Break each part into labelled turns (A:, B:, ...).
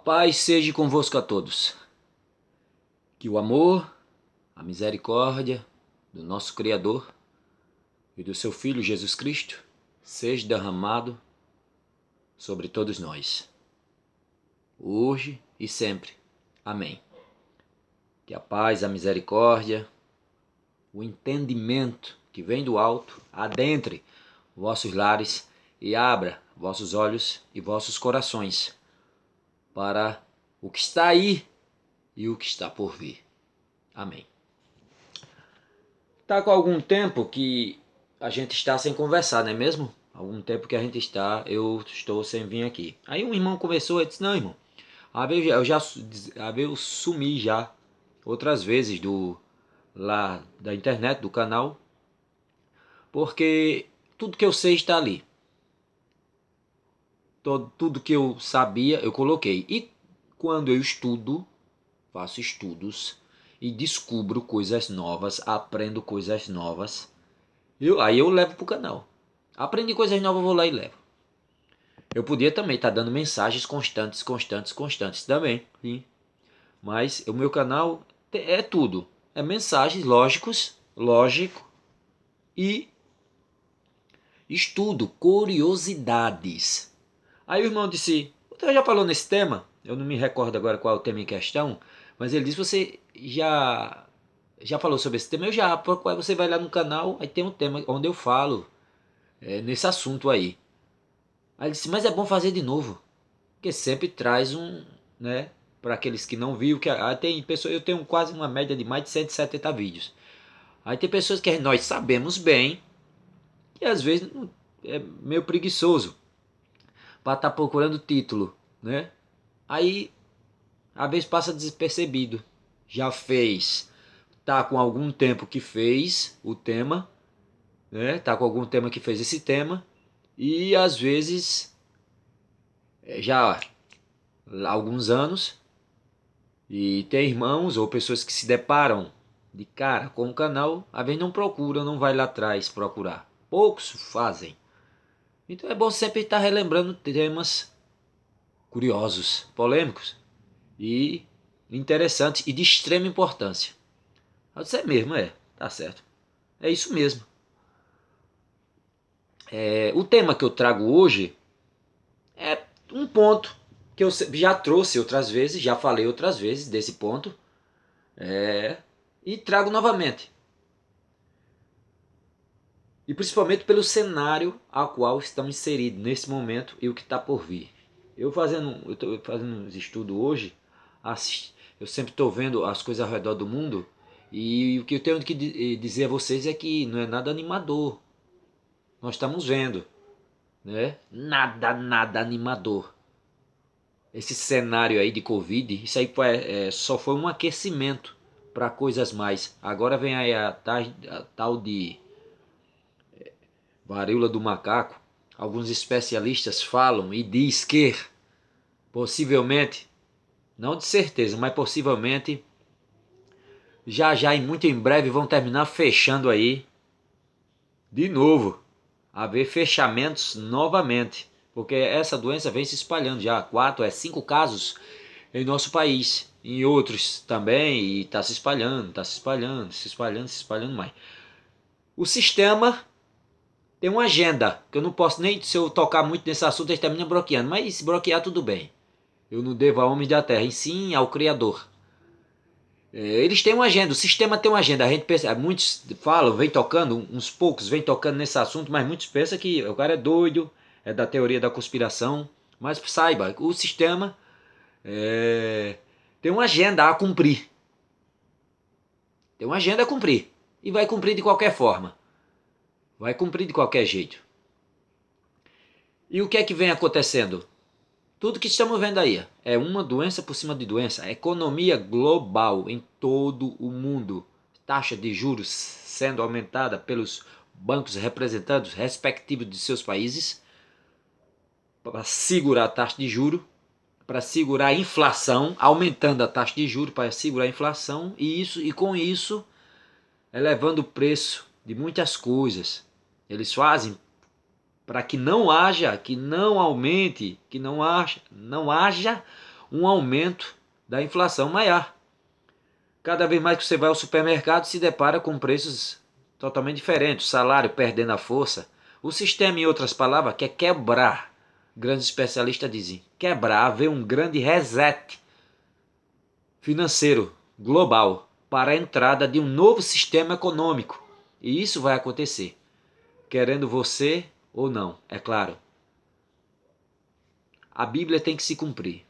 A: A paz seja convosco a todos. Que o amor, a misericórdia do nosso Criador e do seu Filho Jesus Cristo seja derramado sobre todos nós, hoje e sempre. Amém. Que a paz, a misericórdia, o entendimento que vem do alto adentre vossos lares e abra vossos olhos e vossos corações para o que está aí e o que está por vir. Amém. Tá com algum tempo que a gente está sem conversar, não é mesmo? Algum tempo que a gente está, eu estou sem vir aqui. Aí um irmão conversou e disse, não, irmão, eu sumi já outras vezes lá da internet, do canal, porque tudo que eu sei está ali. Tudo que eu sabia, eu coloquei. E quando eu estudo, faço estudos e descubro coisas novas, aprendo coisas novas, aí eu levo pro canal. Aprendi coisas novas, eu vou lá e levo. Eu podia também estar dando mensagens constantes também, sim. Mas o meu canal é tudo. É mensagens lógico, e estudo, curiosidades. Aí o irmão disse, você já falou nesse tema? Eu não me recordo agora qual é o tema em questão, mas ele disse, você já falou sobre esse tema? Eu já, você vai lá no canal, aí tem um tema onde eu falo nesse assunto aí. Aí ele disse, mas é bom fazer de novo, porque sempre traz né, para aqueles que não viram, tem pessoas, eu tenho quase uma média de mais de 170 vídeos. Aí tem pessoas que nós sabemos bem, que às vezes é meio preguiçoso para estar procurando título, né? Aí, às vezes passa despercebido. Já fez, tá com algum tempo que fez o tema, né? Tá com algum tema que fez esse tema, e às vezes já há alguns anos, e tem irmãos ou pessoas que se deparam de cara com o canal, às vezes não procuram, não vai lá atrás procurar. Poucos fazem. Então é bom sempre estar relembrando temas curiosos, polêmicos e interessantes e de extrema importância. Isso é mesmo, tá certo. É isso mesmo. O tema que eu trago hoje é um ponto que eu já trouxe outras vezes, já falei outras vezes desse ponto, e trago novamente. E principalmente pelo cenário ao qual estamos inseridos nesse momento e o que está por vir. Eu estou fazendo uns estudos hoje, eu sempre estou vendo as coisas ao redor do mundo, e o que eu tenho que dizer a vocês é que não é nada animador. Nós estamos vendo, né? Nada animador. Esse cenário aí de Covid, isso aí só foi um aquecimento para coisas mais. Agora vem aí a tal de varíola do macaco. Alguns especialistas falam e diz que possivelmente, não de certeza, mas possivelmente já e muito em breve vão terminar fechando aí de novo, haver fechamentos novamente, porque essa doença vem se espalhando já, 5 casos em nosso país, em outros também, e está se espalhando, se espalhando mais. O sistema tem uma agenda, que eu não posso nem, se eu tocar muito nesse assunto, eles terminam bloqueando, mas se bloquear tudo bem. Eu não devo a homens da terra, e sim ao Criador. Eles têm uma agenda, o sistema tem uma agenda. A gente pensa, muitos falam, vem tocando, uns poucos vem tocando nesse assunto, mas muitos pensam que o cara é doido, é da teoria da conspiração. Mas saiba, o sistema tem uma agenda a cumprir. Tem uma agenda a cumprir. E vai cumprir de qualquer forma. Vai cumprir de qualquer jeito. E o que é que vem acontecendo? Tudo que estamos vendo aí é uma doença por cima de doença. Economia global em todo o mundo. Taxa de juros sendo aumentada pelos bancos representantes respectivos de seus países para segurar a taxa de juros, para segurar a inflação, aumentando a taxa de juros para segurar a inflação e com isso elevando o preço de muitas coisas. Eles fazem para que não haja, que não aumente, que não haja um aumento da inflação maior. Cada vez mais que você vai ao supermercado, se depara com preços totalmente diferentes, o salário perdendo a força. O sistema, em outras palavras, quer quebrar. Grandes especialistas dizem, quebrar, haver um grande reset financeiro global para a entrada de um novo sistema econômico. E isso vai acontecer, querendo você ou não, é claro. A Bíblia tem que se cumprir.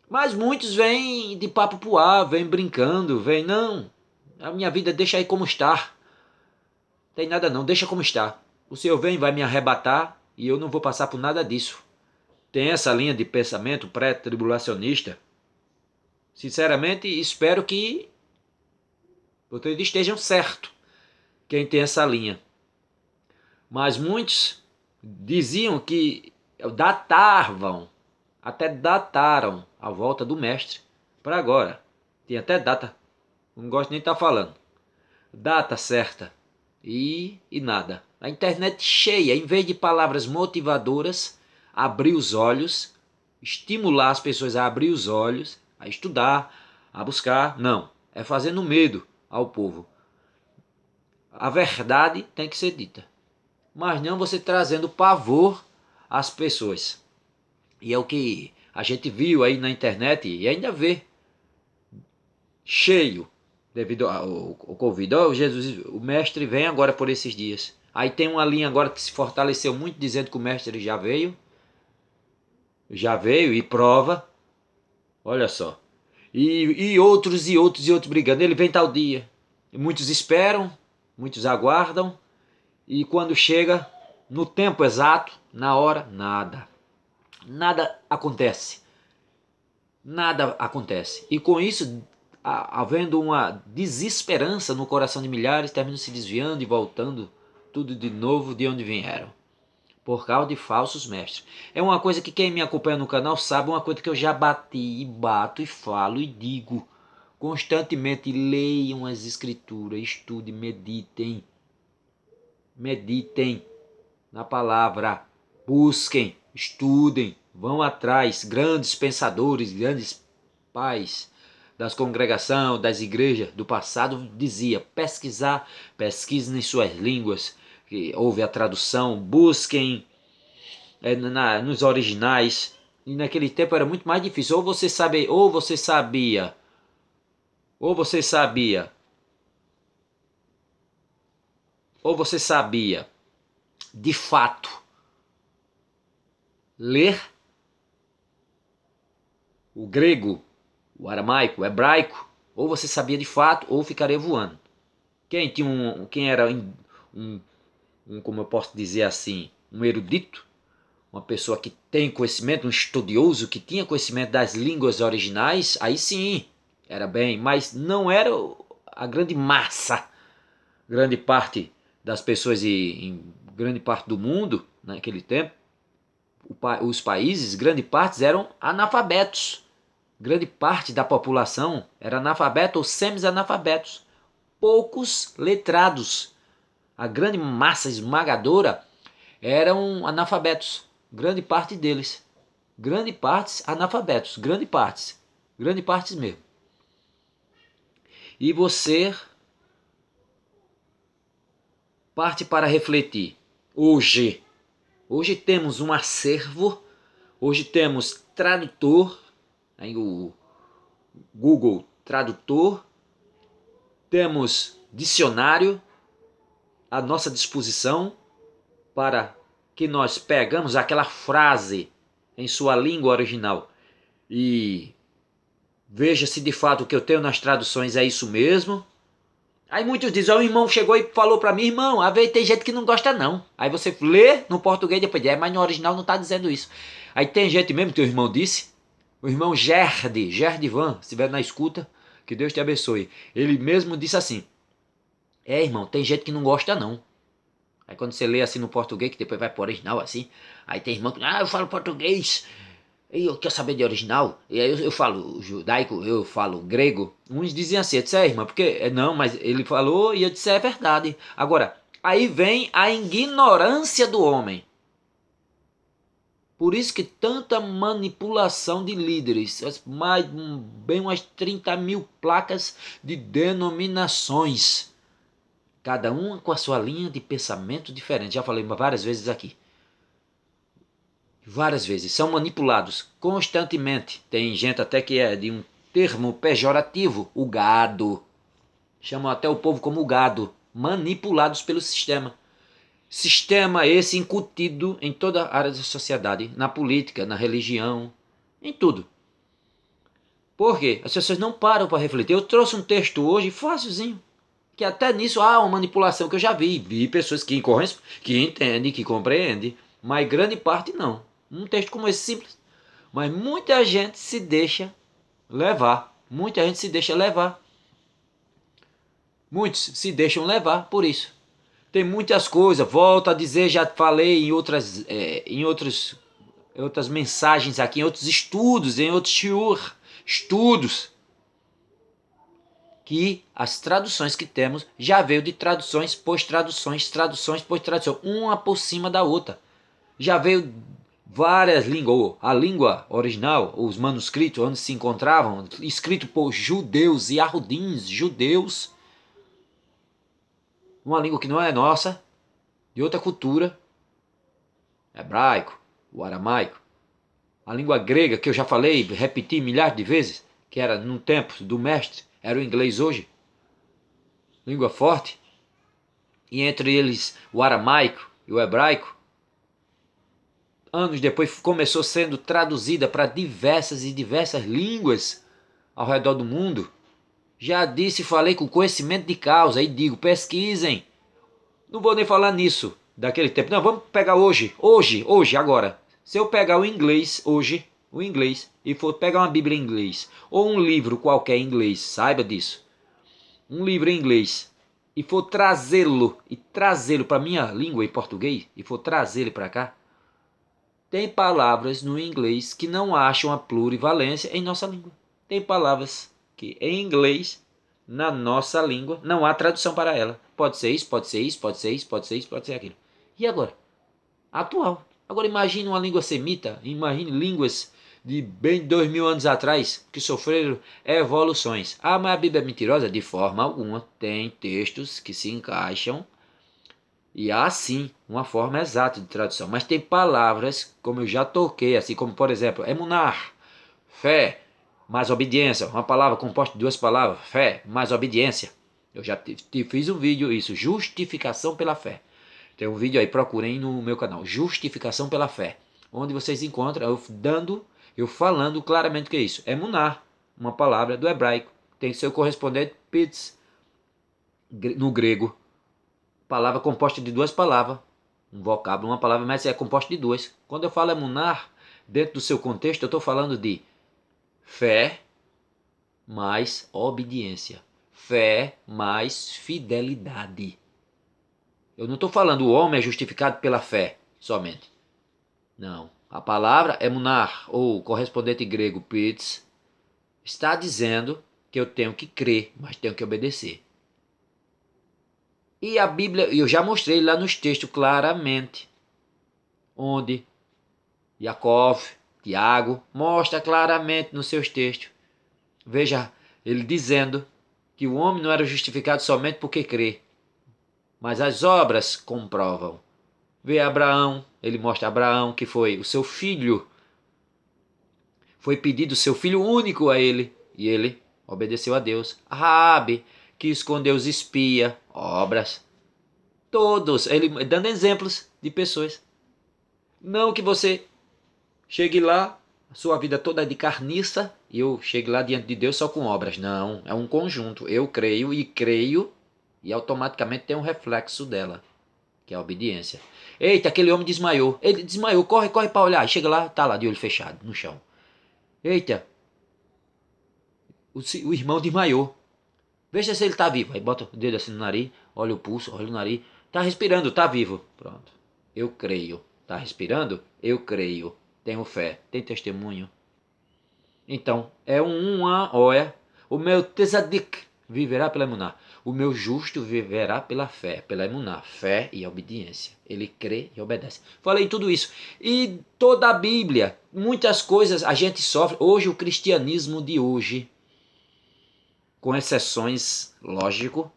A: Mas muitos vêm de papo pro ar, vêm brincando, vêm, não, a minha vida deixa aí como está. Tem nada não, deixa como está. O Senhor vem, vai me arrebatar e eu não vou passar por nada disso. Tem essa linha de pensamento pré-tribulacionista. Sinceramente, espero que vocês estejam certos, quem tem essa linha. Mas muitos diziam que datavam, até dataram a volta do mestre para agora. Tem até data, não gosto nem de estar falando. Data certa e nada. A internet cheia, em vez de palavras motivadoras, abrir os olhos, estimular as pessoas a abrir os olhos, a estudar, a buscar. Não, é fazendo medo ao povo. A verdade tem que ser dita, mas não você trazendo pavor às pessoas. E é o que a gente viu aí na internet e ainda vê cheio devido ao Covid. Oh, Jesus, o mestre vem agora por esses dias. Aí tem uma linha agora que se fortaleceu muito dizendo que o mestre já veio e prova. Olha só. E outros brigando. Ele vem tal dia. E muitos esperam, muitos aguardam. E quando chega no tempo exato, na hora, nada. Nada acontece. Nada acontece. E com isso, havendo uma desesperança no coração de milhares, terminam se desviando e voltando tudo de novo de onde vieram. Por causa de falsos mestres. É uma coisa que quem me acompanha no canal sabe, uma coisa que eu já bati e bato e falo e digo constantemente. Leiam as escrituras, estudem, meditem. Meditem na palavra, busquem, estudem, vão atrás. Grandes pensadores, grandes pais das congregações, das igrejas do passado dizia: pesquisem em suas línguas, que houve a tradução, busquem nos originais. E naquele tempo era muito mais difícil. Ou você sabia, ou você sabia de fato ler o grego, o aramaico, o hebraico, ou você sabia de fato, ou ficaria voando. Quem era como eu posso dizer assim, um erudito, uma pessoa que tem conhecimento, um estudioso que tinha conhecimento das línguas originais, aí sim, era bem, mas não era a grande massa, grande parte das pessoas em grande parte do mundo, naquele tempo, os países, grande parte eram analfabetos. Grande parte da população era analfabeta ou semi-analfabetos. Poucos letrados. A grande massa esmagadora eram analfabetos. Grande parte deles. Grande partes analfabetos. Grande partes. Grande partes mesmo. E você parte para refletir. Hoje temos um acervo. Hoje temos tradutor. Aí o Google Tradutor, temos dicionário à nossa disposição para que nós pegamos aquela frase em sua língua original e veja se de fato o que eu tenho nas traduções é isso mesmo. Aí muitos dizem, o irmão chegou e falou para mim, irmão, às vezes tem gente que não gosta não. Aí você lê no português e depois diz, mas no original não está dizendo isso. Aí tem gente mesmo que o irmão disse, o irmão Gerdivan, se estiver na escuta, que Deus te abençoe. Ele mesmo disse assim, irmão, tem gente que não gosta não. Aí quando você lê assim no português, que depois vai para o original assim, aí tem irmão que, eu falo português, e eu quero saber de original. E aí eu falo judaico, eu falo grego. Uns dizem assim, eu disse, irmão, porque, não, mas ele falou e eu disse, é verdade. Agora, aí vem a ignorância do homem. Por isso que tanta manipulação de líderes, bem umas 30 mil placas de denominações, cada uma com a sua linha de pensamento diferente. Já falei várias vezes aqui. Várias vezes. São manipulados constantemente. Tem gente até que é de um termo pejorativo, o gado. Chamam até o povo como gado. Manipulados pelo sistema. Sistema esse incutido em toda a área da sociedade. Na política, na religião, em tudo. Por quê? As pessoas não param para refletir. Eu trouxe um texto hoje fácilzinho. Que até nisso há uma manipulação que eu já vi. Vi pessoas que entendem, que compreendem. Mas grande parte não. Um texto como esse simples. Mas muita gente se deixa levar. Muita gente se deixa levar. Muitos se deixam levar por isso. Tem muitas coisas, volto a dizer, já falei em outras mensagens aqui, em outros estudos, em outros estudos, que as traduções que temos já veio de traduções, pós-traduções, traduções, pós-tradução, uma por cima da outra. Já veio várias línguas, a língua original, os manuscritos onde se encontravam, escrito por judeus e arrudins, judeus, uma língua que não é nossa, de outra cultura, hebraico, o aramaico, a língua grega que eu já falei, repeti milhares de vezes, que era no tempo do mestre, era o inglês hoje, língua forte, e entre eles o aramaico e o hebraico, anos depois começou sendo traduzida para diversas e diversas línguas ao redor do mundo. Já disse e falei com conhecimento de causa, e digo, pesquisem. Não vou nem falar nisso, daquele tempo. Não, vamos pegar hoje, agora. Se eu pegar o inglês hoje, o inglês, e for pegar uma Bíblia em inglês, ou um livro qualquer em inglês, saiba disso. Um livro em inglês, e for trazê-lo para minha língua em português, e for trazê-lo para cá, tem palavras no inglês que não acham a plurivalência em nossa língua. Tem palavras que em inglês, na nossa língua, não há tradução para ela. Pode ser isso, pode ser isso, pode ser isso, pode ser isso, pode ser aquilo. E agora? Atual. Agora imagine uma língua semita, imagine línguas de bem 2000 anos atrás que sofreram evoluções. Ah, mas a Bíblia é mentirosa? De forma alguma. Tem textos que se encaixam e há sim uma forma exata de tradução. Mas tem palavras, como eu já toquei, assim como por exemplo, emunar, fé, mais obediência. Uma palavra composta de duas palavras, fé, mais obediência. Eu já fiz um vídeo isso, justificação pela fé. Tem um vídeo aí, procurem no meu canal, justificação pela fé. Onde vocês encontram eu falando claramente o que é isso. Emunar, uma palavra do hebraico. Tem seu correspondente pitz, no grego. Palavra composta de duas palavras. Um vocábulo, uma palavra, mas é composta de duas. Quando eu falo emunar, dentro do seu contexto, eu estou falando de fé mais obediência. Fé mais fidelidade. Eu não estou falando o homem é justificado pela fé somente. Não. A palavra emunar, ou correspondente grego pitz, está dizendo que eu tenho que crer, mas tenho que obedecer. E a Bíblia, eu já mostrei lá nos textos claramente, onde Jacó, Tiago, mostra claramente nos seus textos. Veja, ele dizendo que o homem não era justificado somente porque crê, mas as obras comprovam. Vê Abraão, ele mostra Abraão que foi o seu filho, foi pedido o seu filho único a ele, e ele obedeceu a Deus. Raabe, que escondeu os espias, obras. Todos, ele dando exemplos de pessoas. Não que você chegue lá, a sua vida toda é de carniça, e eu chegue lá diante de Deus só com obras. Não, é um conjunto. Eu creio, e automaticamente tem um reflexo dela, que é a obediência. Eita, aquele homem desmaiou. Ele desmaiou, corre para olhar. Chega lá, tá lá de olho fechado, no chão. Eita, o irmão desmaiou. Veja se ele tá vivo. Aí bota o dedo assim no nariz, olha o pulso, olha o nariz. Tá respirando, tá vivo. Pronto. Eu creio. Tá respirando? Eu creio. Tenho fé. Tem testemunho. Então, é olha, o Melquisedeque. viverá pela emuná. O meu justo viverá pela fé, pela emuná. Fé e obediência. Ele crê e obedece. Falei tudo isso. E toda a Bíblia, muitas coisas a gente sofre. Hoje, o cristianismo de hoje, com exceções, lógico,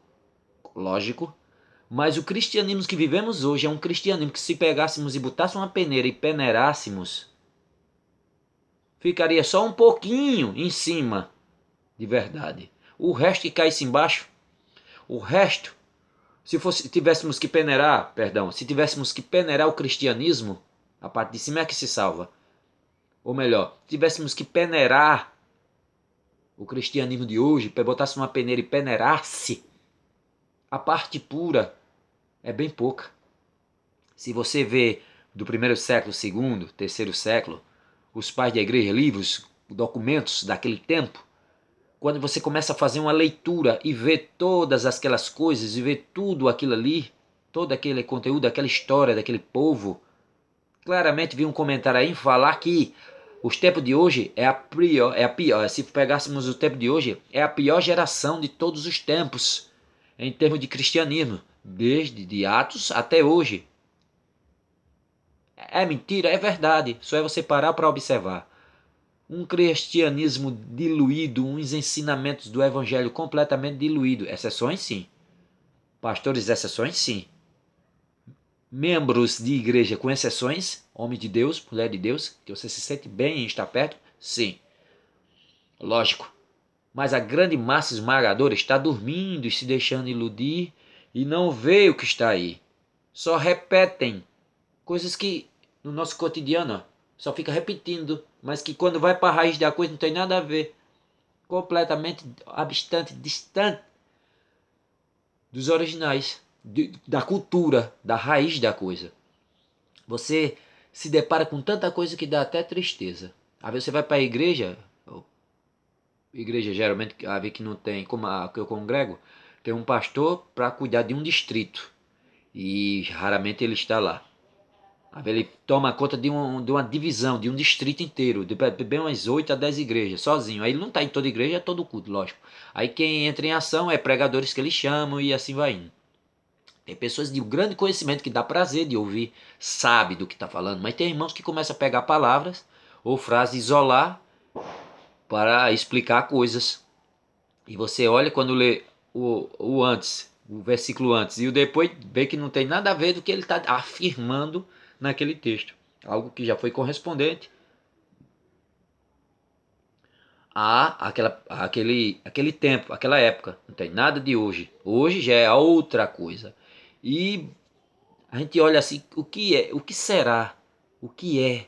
A: mas o cristianismo que vivemos hoje é um cristianismo que, se pegássemos e botássemos uma peneira e peneirássemos, ficaria só um pouquinho em cima de verdade. O resto que caísse embaixo, o resto, se tivéssemos que peneirar, se tivéssemos que peneirar o cristianismo, a parte de cima é que se salva. Ou melhor, se tivéssemos que peneirar o cristianismo de hoje, botasse uma peneira e peneirasse, a parte pura é bem pouca. Se você vê do primeiro século, segundo, terceiro século, os pais da igreja, livros, documentos daquele tempo, quando você começa a fazer uma leitura e ver todas aquelas coisas e ver tudo aquilo ali, todo aquele conteúdo, aquela história daquele povo, claramente vi um comentário aí falar que os tempos de hoje é a pior, se pegássemos o tempo de hoje, é a pior geração de todos os tempos, em termos de cristianismo, desde de Atos até hoje. É mentira, é verdade, só é você parar para observar. Um cristianismo diluído, uns ensinamentos do evangelho completamente diluído. Exceções, sim. Pastores, exceções, sim. Membros de igreja, com exceções, homem de Deus, mulher de Deus, que você se sente bem em estar perto, sim. Lógico. Mas a grande massa esmagadora está dormindo e se deixando iludir e não vê o que está aí. Só repetem coisas que no nosso cotidiano só fica repetindo, mas que quando vai para a raiz da coisa não tem nada a ver. Completamente distante dos originais, da cultura, da raiz da coisa. Você se depara com tanta coisa que dá até tristeza. Às vezes você vai para igreja geralmente, a ver que não tem, como a que eu congrego, tem um pastor para cuidar de um distrito. E raramente ele está lá. Ele toma conta de uma divisão, de um distrito inteiro, de bem umas 8 a 10 igrejas, sozinho. Aí ele não está em toda igreja, é todo culto, lógico. Aí quem entra em ação é pregadores que eles chamam e assim vai indo. Tem pessoas de grande conhecimento que dá prazer de ouvir, sabe do que está falando, mas tem irmãos que começam a pegar palavras ou frases, isolar para explicar coisas. E você olha quando lê o antes, o versículo antes, e o depois, vê que não tem nada a ver do que ele está afirmando naquele texto. Algo que já foi correspondente aquele tempo, aquela época. Não tem nada de hoje. Hoje já é outra coisa. E a gente olha assim, o que será, o que é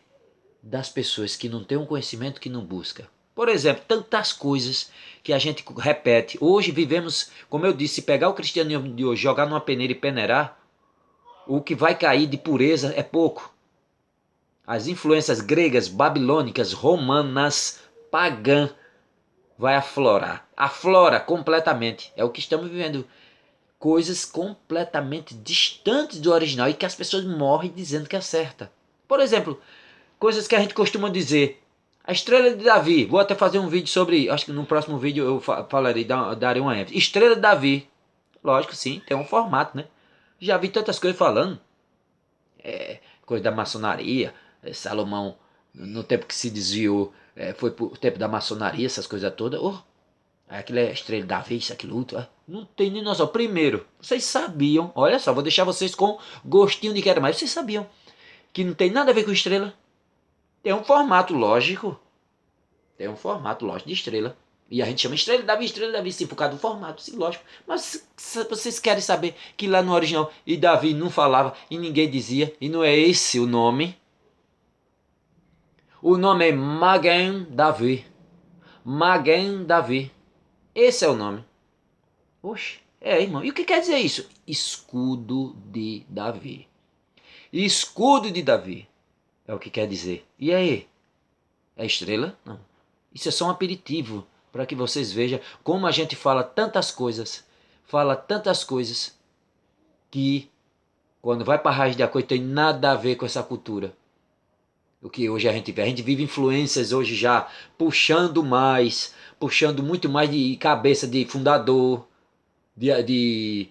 A: das pessoas que não têm um conhecimento, que não busca. Por exemplo, tantas coisas que a gente repete. Hoje vivemos, como eu disse, se pegar o cristianismo de hoje, jogar numa peneira e peneirar, o que vai cair de pureza é pouco. As influências gregas, babilônicas, romanas, pagã, vai aflorar. Aflora completamente. É o que estamos vivendo. Coisas completamente distantes do original e que as pessoas morrem dizendo que é certa. Por exemplo, coisas que a gente costuma dizer. A estrela de Davi. Vou até fazer um vídeo sobre. Acho que no próximo vídeo eu falarei, darei uma ênfase. Estrela de Davi. Lógico, sim, tem um formato, né? Já vi tantas coisas falando. Coisa da maçonaria. Salomão, no tempo que se desviou, foi pro tempo da maçonaria, essas coisas todas. Oh, aquilo é estrela de Davi, isso, aquilo outro. Não tem nem noção. Primeiro, vocês sabiam. Olha só, vou deixar vocês com gostinho de quero mais. Vocês sabiam que não tem nada a ver com estrela? Tem um formato lógico. Tem um formato lógico de estrela. E a gente chama estrela de Davi, sim, por causa do formato, sim, lógico. Mas se vocês querem saber que lá no original, e Davi não falava, e ninguém dizia, e não é esse o nome. O nome é Magen Davi. Magen Davi. Esse é o nome. Oxe, irmão. E o que quer dizer isso? Escudo de Davi. Escudo de Davi. É o que quer dizer. E aí? É estrela? Não. Isso é só um aperitivo para que vocês vejam como a gente fala tantas coisas que quando vai para a raiz da coisa tem nada a ver com essa cultura. o que hoje a gente vê. A gente vive influências hoje já puxando muito mais de cabeça de fundador, de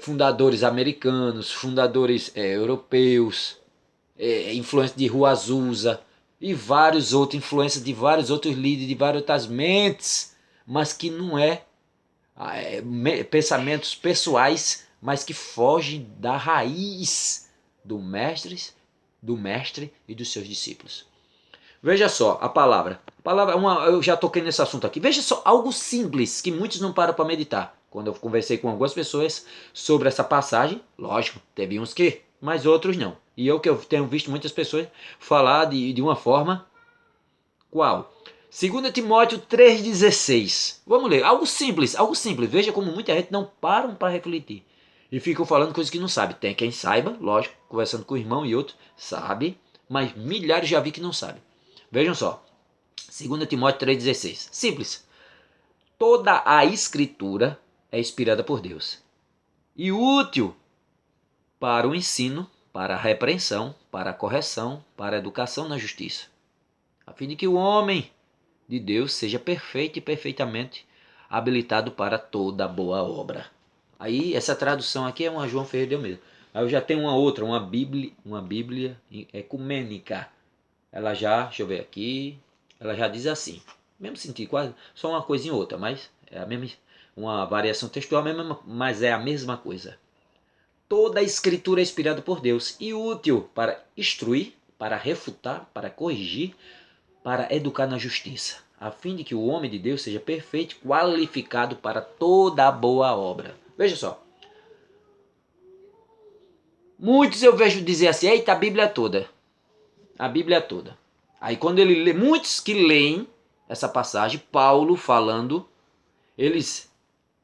A: fundadores americanos, fundadores europeus, influência de Rua Azusa e vários outros, influência de vários outros líderes, de várias outras mentes, mas que não pensamentos pessoais, mas que fogem da raiz do mestre e dos seus discípulos. Veja só a palavra. Eu já toquei nesse assunto aqui. Veja só, algo simples que muitos não param para meditar. Quando eu conversei com algumas pessoas sobre essa passagem, lógico, teve uns que, mas outros não. E eu tenho visto muitas pessoas falar de uma forma qual? 2 Timóteo 3,16. Vamos ler. Algo simples, algo simples. Veja como muita gente não param para refletir. E ficam falando coisas que não sabe. Tem quem saiba, lógico, conversando com o irmão e outro, sabe. Mas milhares já vi que não sabe. Vejam só. 2 Timóteo 3,16. Simples. Toda a escritura é inspirada por Deus e útil para o ensino, para a repreensão, para a correção, para a educação na justiça, a fim de que o homem de Deus seja perfeito e perfeitamente habilitado para toda boa obra. Aí essa tradução aqui é uma João Ferreira de Almeida. Aí eu já tenho uma outra, uma Bíblia ecumênica. Ela já, deixa eu ver aqui, ela já diz assim, mesmo sentido, quase, só uma coisinha ou outra, mas é a mesma, uma variação textual, mas é a mesma coisa. Toda a escritura é inspirada por Deus e útil para instruir, para refutar, para corrigir, para educar na justiça, a fim de que o homem de Deus seja perfeito, qualificado para toda a boa obra. Veja só. Muitos eu vejo dizer assim, eita, a Bíblia toda. A Bíblia toda. Aí quando ele lê, muitos que leem essa passagem, Paulo falando, eles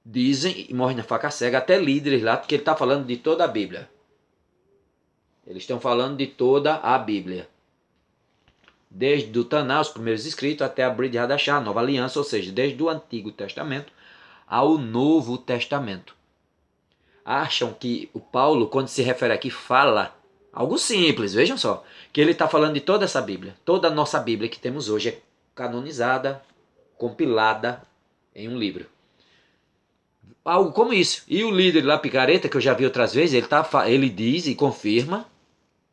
A: dizem e morrem na faca cega, até líderes lá, porque ele está falando de toda a Bíblia. Eles estão falando de toda a Bíblia. Desde o Taná, os primeiros escritos, até a Brit Hadashah, a Nova Aliança, ou seja, desde o Antigo Testamento ao Novo Testamento. Acham que o Paulo, quando se refere aqui, fala algo simples, vejam só, que ele está falando de toda essa Bíblia. Toda a nossa Bíblia que temos hoje é canonizada, compilada em um livro. Algo como isso. E o líder lá, Picareta, que eu já vi outras vezes, ele diz e confirma,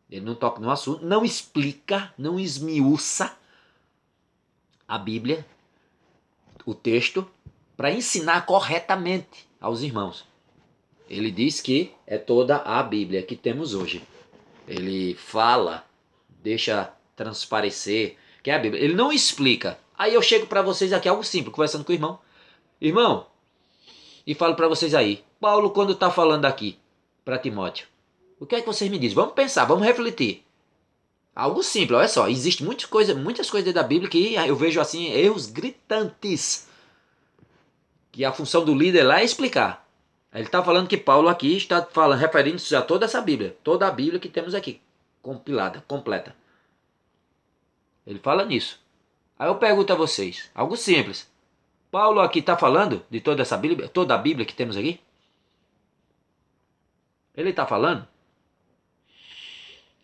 A: ele não toca no assunto, não explica, não esmiuça a Bíblia, o texto, para ensinar corretamente aos irmãos. Ele diz que é toda a Bíblia que temos hoje. Ele fala, deixa transparecer que é a Bíblia. Ele não explica. Aí eu chego para vocês aqui algo simples, conversando com o irmão. Irmão, e falo para vocês aí. Paulo, quando está falando aqui para Timóteo, o que é que vocês me dizem? Vamos pensar, vamos refletir. Algo simples, olha só. Existem muitas coisas da Bíblia que eu vejo assim, erros gritantes. Que a função do líder lá é explicar. Ele está falando que Paulo aqui está falando, referindo-se a toda essa Bíblia. Toda a Bíblia que temos aqui. Compilada, completa. Ele fala nisso. Aí eu pergunto a vocês, algo simples. Paulo aqui está falando de toda essa Bíblia, toda a Bíblia que temos aqui? Ele está falando?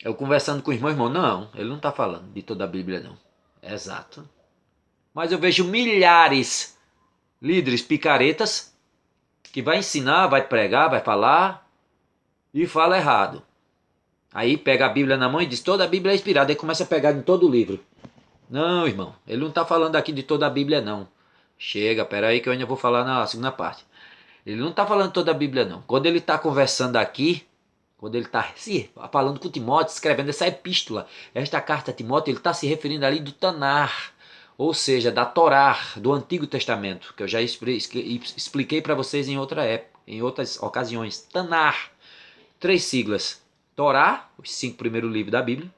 A: Eu conversando com o irmão, não, ele não está falando de toda a Bíblia não. Exato. Mas eu vejo milhares líderes picaretas que vai ensinar, vai pregar, vai falar e fala errado. Aí pega a Bíblia na mão e diz toda a Bíblia é inspirada, aí começa a pegar em todo o livro. Não, irmão, ele não está falando aqui de toda a Bíblia não. Chega, peraí que eu ainda vou falar na segunda parte. Ele não está falando toda a Bíblia não. Quando ele está conversando aqui, quando ele está falando com Timóteo, escrevendo essa epístola, esta carta a Timóteo, ele está se referindo ali do Tanar, ou seja, da Torá, do Antigo Testamento, que eu já expliquei para vocês em outras ocasiões. Tanar, 3 siglas. Torá, os 5 primeiros livros da Bíblia.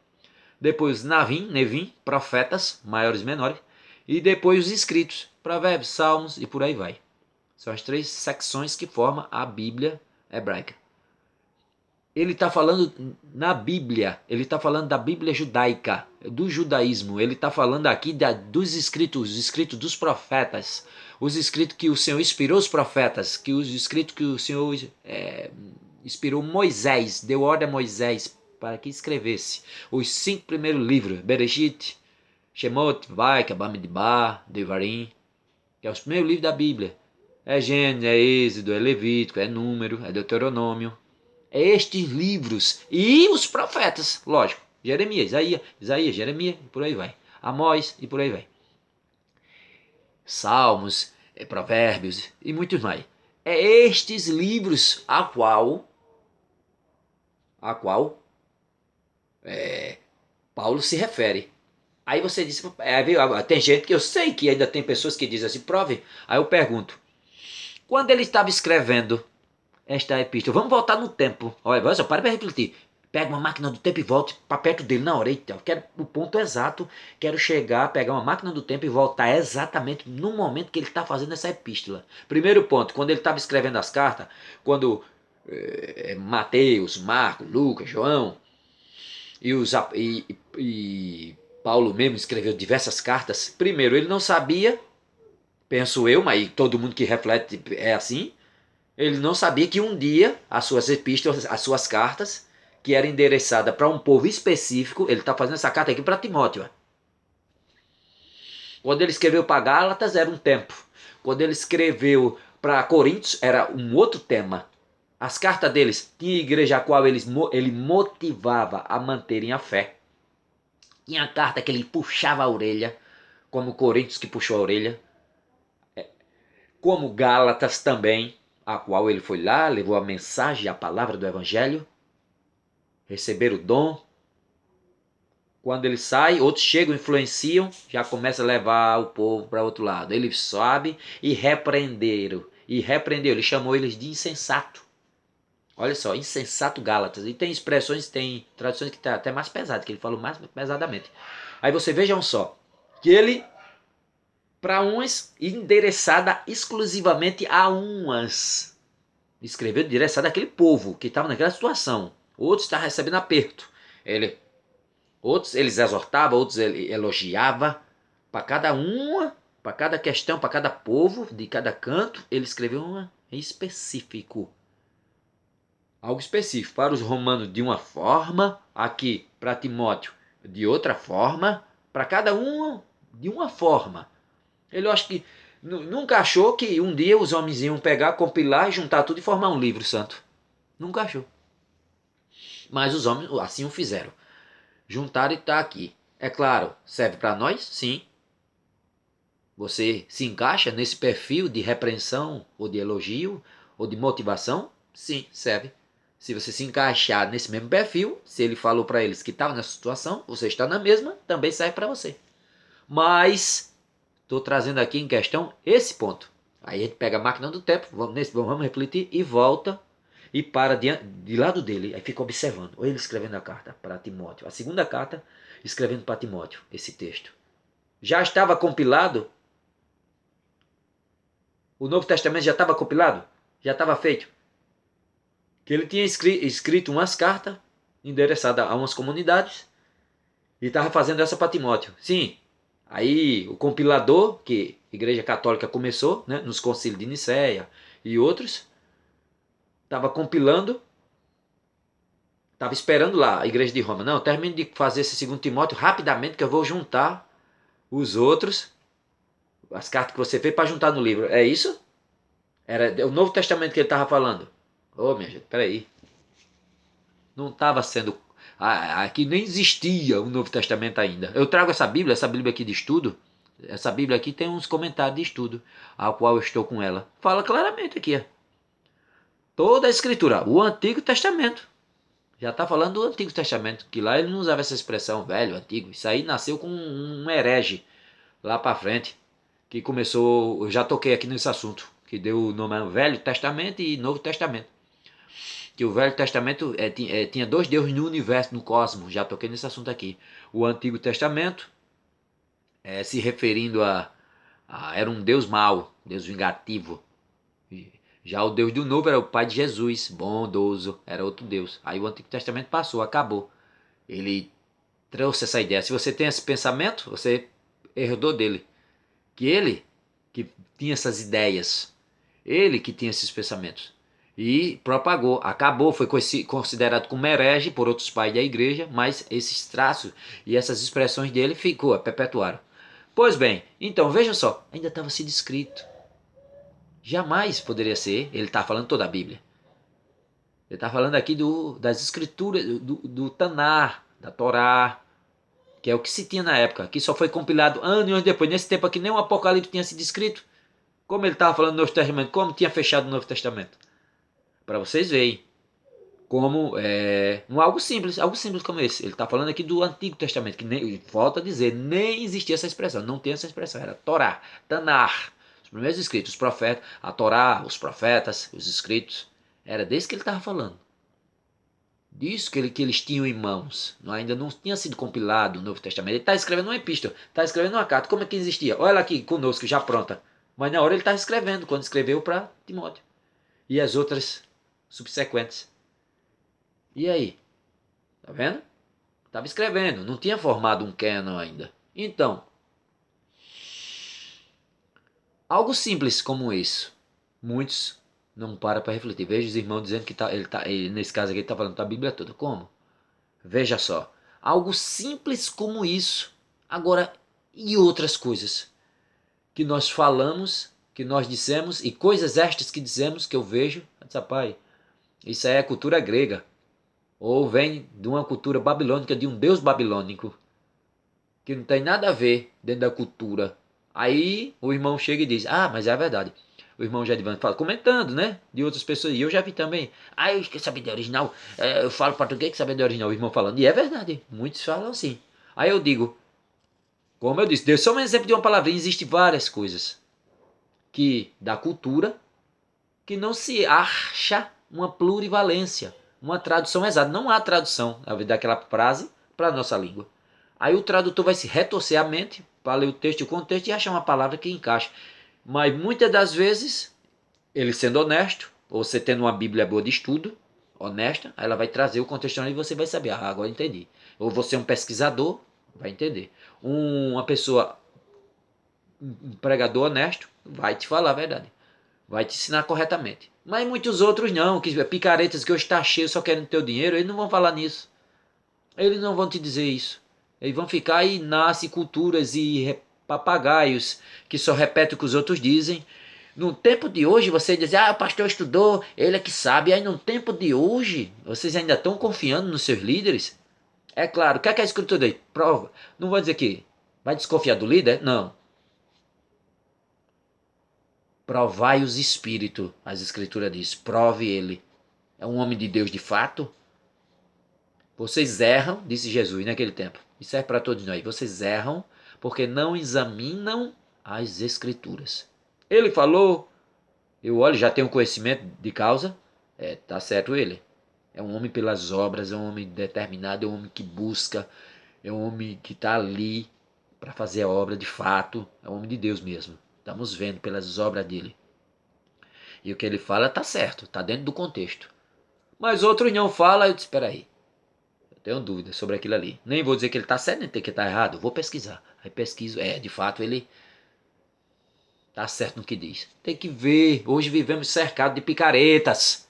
A: Depois Nevim, profetas, maiores e menores. E depois os escritos, provérbios, salmos e por aí vai. São as 3 secções que formam a Bíblia hebraica. Ele está falando na Bíblia, ele está falando da Bíblia judaica, do judaísmo. Ele está falando aqui dos escritos, os escritos dos profetas, os escritos que o Senhor inspirou os profetas, os escritos que o Senhor inspirou Moisés, deu ordem a Moisés para que escrevesse os 5 primeiros livros, Bereshit, Shemot, Vaikra, Bamidbar, Devarim, que é os primeiros livros da Bíblia. É Gênesis, é Êxodo, é Levítico, é Número, é Deuteronômio. É estes livros e os profetas, lógico. Jeremias, Isaías, Jeremias, e por aí vai. Amós e por aí vai. Salmos, Provérbios e muitos mais. É estes livros a qual Paulo se refere. Aí você disse, tem gente que eu sei que ainda tem pessoas que dizem assim, prove. Aí eu pergunto, quando ele estava escrevendo esta epístola, vamos voltar no tempo. Olha, só para refletir. Pega uma máquina do tempo e volte para perto dele na hora. Então, quero o ponto exato. Quero chegar, pegar uma máquina do tempo e voltar exatamente no momento que ele está fazendo essa epístola. Primeiro ponto, quando ele estava escrevendo as cartas, quando Mateus, Marcos, Lucas, João e Paulo mesmo escreveu diversas cartas. Primeiro, ele não sabia, penso eu, mas todo mundo que reflete é assim. Ele não sabia que um dia as suas epístolas, as suas cartas, que era endereçada para um povo específico, ele está fazendo essa carta aqui para Timóteo. Quando ele escreveu para Gálatas era um tempo. Quando ele escreveu para Coríntios era um outro tema. As cartas deles tinha igreja a qual ele motivava a manterem a fé. Tinha carta que ele puxava a orelha, como Coríntios que puxou a orelha, como Gálatas também, a qual ele foi lá, levou a mensagem, a palavra do evangelho, receber o dom. Quando ele sai, outros chegam, influenciam, já começa a levar o povo para outro lado. Ele sobe e repreendeu, ele chamou eles de insensato. Olha só, insensato Gálatas. E tem expressões, tem traduções que está até mais pesado, que ele falou mais pesadamente. Aí você vejam só, que ele, para umas, endereçada exclusivamente a umas. Escreveu endereçada àquele povo que estava naquela situação. Outros estavam recebendo aperto. Outros eles exortavam, outros ele elogiava. Para cada uma, para cada questão, para cada povo, de cada canto, ele escreveu uma específico. Algo específico. Para os romanos de uma forma, aqui para Timóteo de outra forma, para cada um de uma forma. Ele, eu acho que nunca achou que um dia os homens iam pegar, compilar, juntar tudo e formar um livro santo. Nunca achou. Mas os homens assim o fizeram. Juntaram e está aqui. É claro, serve para nós? Sim. Você se encaixa nesse perfil de repreensão, ou de elogio, ou de motivação? Sim, serve. Se você se encaixar nesse mesmo perfil, se ele falou para eles que estava nessa situação, você está na mesma, também serve para você. Mas estou trazendo aqui em questão esse ponto. Aí a gente pega a máquina do tempo, vamos refletir e volta e para de lado dele. Aí fica observando. Ou ele escrevendo a carta para Timóteo. A segunda carta escrevendo para Timóteo esse texto. Já estava compilado? O Novo Testamento já estava compilado? Já estava feito? Que ele tinha escrito umas cartas endereçadas a umas comunidades e estava fazendo essa para Timóteo. Sim, aí o compilador, que a Igreja Católica começou, né, nos concílios de Nicéia e outros, estava compilando, estava esperando lá a Igreja de Roma. Não, termine de fazer esse segundo Timóteo rapidamente que eu vou juntar os outros, as cartas que você fez para juntar no livro. É isso? Era o Novo Testamento que ele estava falando. Ô, minha gente, peraí. Não estava sendo... Aqui nem existia o Novo Testamento ainda. Eu trago essa Bíblia aqui de estudo. Essa Bíblia aqui tem uns comentários de estudo, ao qual eu estou com ela. Fala claramente aqui, ó. Toda a Escritura, o Antigo Testamento. Já está falando do Antigo Testamento, que lá ele não usava essa expressão velho, antigo. Isso aí nasceu com um herege lá para frente, que começou... Eu já toquei aqui nesse assunto, que deu o nome ao Velho Testamento e Novo Testamento. Que o Velho Testamento tinha dois deuses no universo, no cosmos. Já toquei nesse assunto aqui. O Antigo Testamento, se referindo era um Deus mau, Deus vingativo. Já o Deus do Novo era o Pai de Jesus, bondoso, era outro Deus. Aí o Antigo Testamento passou, acabou. Ele trouxe essa ideia. Se você tem esse pensamento, você herdou dele. Que ele que tinha essas ideias, ele que tinha esses pensamentos. e propagou, acabou, foi considerado como herege por outros pais da igreja, mas esses traços e essas expressões dele ficou, perpetuaram. Pois bem, então veja só, ainda estava sido escrito. Jamais poderia ser, ele está falando toda a Bíblia. Ele está falando aqui das escrituras, do Tanar, da Torá, que é o que se tinha na época, que só foi compilado anos e anos depois. Nesse tempo aqui nem o Apocalipse tinha sido escrito. Como ele estava falando do Novo Testamento, como tinha fechado o Novo Testamento. Para vocês verem como algo simples como esse. Ele está falando aqui do Antigo Testamento, que nem, volta a dizer, nem existia essa expressão, não tem essa expressão, era Torá, Tanar, os primeiros escritos, os profetas, a Torá, os profetas, os escritos, era desse que ele estava falando. Disso que eles tinham em mãos, ainda não tinha sido compilado o Novo Testamento. Ele está escrevendo uma epístola, está escrevendo uma carta, como é que existia? Olha ela aqui conosco, já pronta. Mas na hora ele está escrevendo, quando escreveu para Timóteo. E as outras subsequentes. E aí? Tá vendo? Estava escrevendo, não tinha formado um canon ainda. Então, algo simples como isso, muitos não param para refletir. Veja os irmãos dizendo que nesse caso aqui ele está falando da Bíblia toda. Como? Veja só, algo simples como isso. Agora, e outras coisas que nós falamos, que nós dissemos, e coisas estas que dizemos, que eu vejo, rapaz, isso aí é cultura grega, ou vem de uma cultura babilônica, de um deus babilônico, que não tem nada a ver dentro da cultura. Aí o irmão chega e diz, ah, mas é a verdade. O irmão Jedivan fala, comentando, né? De outras pessoas. E eu já vi também. Ah, eu quero saber de original. Eu falo português que saber de original. O irmão falando. E é verdade. Muitos falam assim. Aí eu digo, como eu disse, deu só um exemplo de uma palavrinha. Existem várias coisas que da cultura que não se acha uma plurivalência, uma tradução exata. Não há tradução daquela frase para a nossa língua. Aí o tradutor vai se retorcer a mente para ler o texto e o contexto e achar uma palavra que encaixa. Mas muitas das vezes, ele sendo honesto, ou você tendo uma Bíblia boa de estudo, honesta, aí ela vai trazer o contexto e você vai saber, ah, agora entendi. Ou você é um pesquisador, vai entender. Uma pessoa, um pregador honesto, vai te falar a verdade. Vai te ensinar corretamente. Mas muitos outros não, que picaretas que hoje está cheio só querendo teu dinheiro, eles não vão falar nisso. Eles não vão te dizer isso. Eles vão ficar e nasce culturas e papagaios que só repetem o que os outros dizem. No tempo de hoje, você diz, ah, o pastor estudou, ele é que sabe. Aí no tempo de hoje, vocês ainda estão confiando nos seus líderes? É claro, o que é a escritura aí? Prova. Não vou dizer que vai desconfiar do líder? Não. Provai os espíritos, as escrituras diz. Prove ele. É um homem de Deus de fato? Vocês erram, disse Jesus naquele tempo. Isso é para todos nós. Vocês erram porque não examinam as escrituras. Ele falou, eu olho, já tenho conhecimento de causa. Tá certo ele. É um homem pelas obras, é um homem determinado, é um homem que busca, é um homem que está ali para fazer a obra de fato. É um homem de Deus mesmo. Estamos vendo pelas obras dele. E o que ele fala tá certo, tá dentro do contexto. Mas outros não falam, eu disse, espera aí. Tenho dúvida sobre aquilo ali. Nem vou dizer que ele está certo, nem que está errado. Vou pesquisar. Aí pesquiso. De fato, ele está certo no que diz. Tem que ver. Hoje vivemos cercados de picaretas.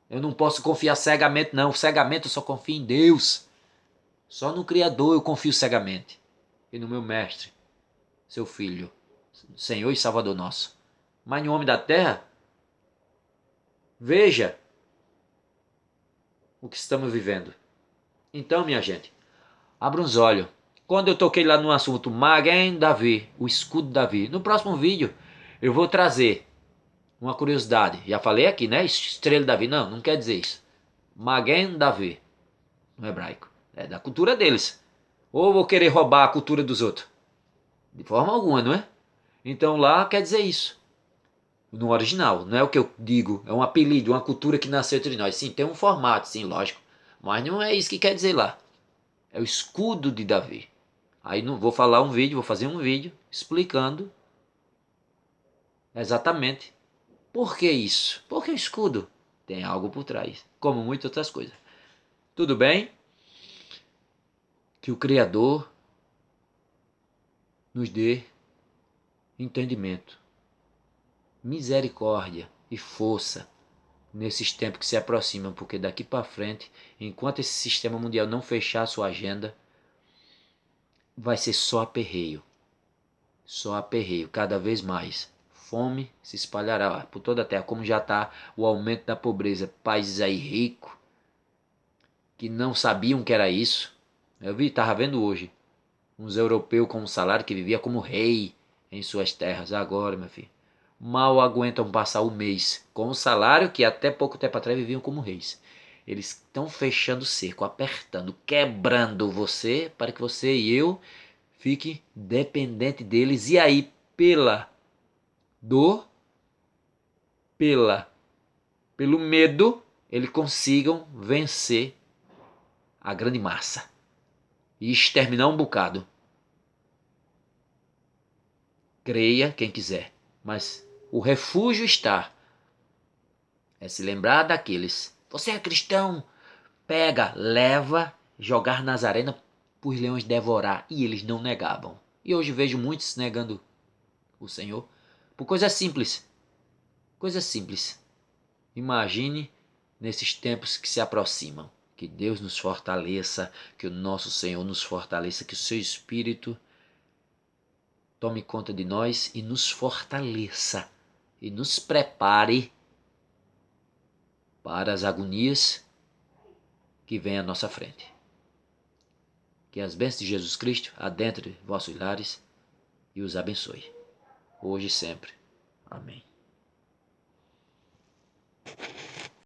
A: Eu não posso confiar cegamente, não. Cegamente eu só confio em Deus. Só no Criador eu confio cegamente. E no meu Mestre, seu Filho, Senhor e Salvador nosso. Mas no homem da terra, veja o que estamos vivendo. Então, minha gente, abra os olhos. Quando eu toquei lá no assunto Maguen Davi, o escudo de Davi, no próximo vídeo eu vou trazer uma curiosidade. Já falei aqui, né? Estrela de Davi. Não, não quer dizer isso. Maguen Davi, no hebraico. É da cultura deles. Ou vou querer roubar a cultura dos outros? De forma alguma, não é? Então lá quer dizer isso. No original, não é o que eu digo. É um apelido, uma cultura que nasceu entre nós. Sim, tem um formato, sim, lógico. Mas não é isso que quer dizer lá. É o escudo de Davi. Aí não vou falar um vídeo, vou fazer um vídeo explicando exatamente por que isso. Por que escudo? Tem algo por trás, como muitas outras coisas. Tudo bem? Que o Criador nos dê entendimento, misericórdia e força nesses tempos que se aproximam, porque daqui para frente, enquanto esse sistema mundial não fechar a sua agenda, vai ser só aperreio, cada vez mais. Fome se espalhará por toda a terra, como já está o aumento da pobreza. Países aí ricos, que não sabiam que era isso. Estava vendo hoje, uns europeus com um salário que vivia como rei em suas terras. Agora, meu filho, mal aguentam passar o mês com um salário que até pouco tempo atrás viviam como reis. Eles estão fechando o cerco, apertando, quebrando você para que você e eu fique dependente deles. E aí, pela dor, pela pelo medo, eles consigam vencer a grande massa e exterminar um bocado. Creia quem quiser, mas o refúgio está. É se lembrar daqueles. Você é cristão? Pega, leva, jogar nas arenas para os leões devorar. E eles não negavam. E hoje vejo muitos negando o Senhor por coisas simples. Coisas simples. Imagine nesses tempos que se aproximam. Que Deus nos fortaleça, que o nosso Senhor nos fortaleça, que o seu Espírito tome conta de nós e nos fortaleça e nos prepare para as agonias que vêm à nossa frente. Que as bênçãos de Jesus Cristo adentre vossos lares e os abençoe, hoje e sempre. Amém.